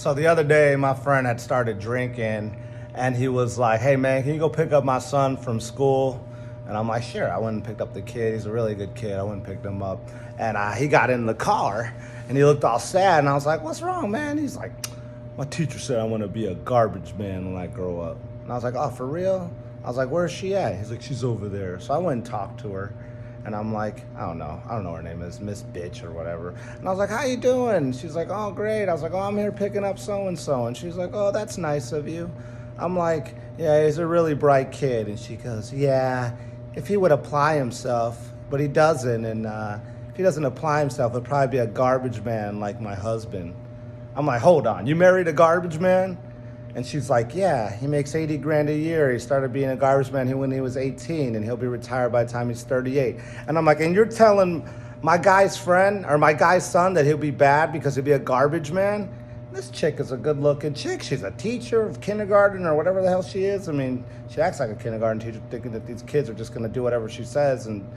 So the other day, my friend had started drinking, and he was like, "Hey man, can you go pick up my son from school?" And I'm like, "Sure." I went and picked up the kid. He's a really good kid. I went and picked him up, and he got in the car, and he looked all sad. And I was like, "What's wrong, man?" He's like, "My teacher said I want to be a garbage man when I grow up." And I was like, "Oh, for real?" I was like, "Where's she at?" He's like, "She's over there." So I went and talked to her. And I'm like, I don't know what her name is, Miss Bitch or whatever. And I was like, "How you doing?" She's like, "Oh, great." I was like, "Oh, I'm here picking up so-and-so." And she's like, "Oh, that's nice of you." I'm like, "Yeah, he's a really bright kid." And she goes, "Yeah, if he would apply himself, but he doesn't. And if he doesn't apply himself, he'll probably be a garbage man like my husband." I'm like, "Hold on, you married a garbage man?" And she's like, "Yeah, he makes 80 grand a year. He started being a garbage man when he was 18, and he'll be retired by the time he's 38. And I'm like, "And you're telling my guy's friend or my guy's son that he'll be bad because he'll be a garbage man?" This chick is a good-looking chick. She's a teacher of kindergarten or whatever the hell she is. I mean, she acts like a kindergarten teacher, thinking that these kids are just going to do whatever she says and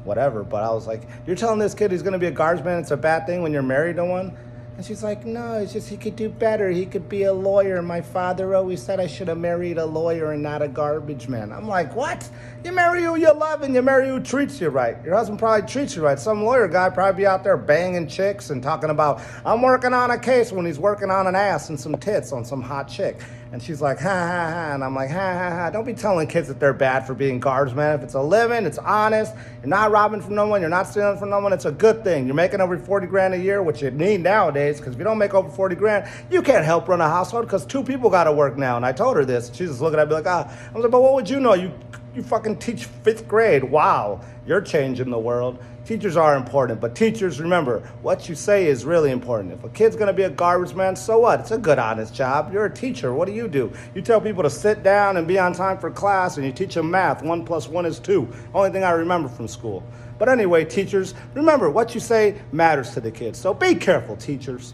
whatever. But I was like, "You're telling this kid he's going to be a garbage man, it's a bad thing when you're married to one?" And she's like, "No, it's just he could do better. He could be a lawyer. My father always said I should have married a lawyer and not a garbage man." I'm like, "What? You marry who you love and you marry who treats you right. Your husband probably treats you right. Some lawyer guy probably be out there banging chicks and talking about, 'I'm working on a case,' when he's working on an ass and some tits on some hot chick." And she's like, "Ha, ha, ha." And I'm like, "Ha, ha, ha. Don't be telling kids that they're bad for being garbage man. If it's a living, it's honest. You're not robbing from no one. You're not stealing from no one. It's a good thing. You're making over 40 grand a year, which you need nowadays, because if you don't make over 40 grand, you can't help run a household because two people got to work now." And I told her this. She's just looking at me like, I was like, "But what would you know? You fucking teach 5th grade. Wow, you're changing the world." Teachers are important, but teachers, remember, what you say is really important. If a kid's gonna be a garbage man, so what? It's a good, honest job. You're a teacher. What do? You tell people to sit down and be on time for class, and you teach them math. 1 + 1 is 2. Only thing I remember from school. But anyway, teachers, remember, what you say matters to the kids. So be careful, teachers.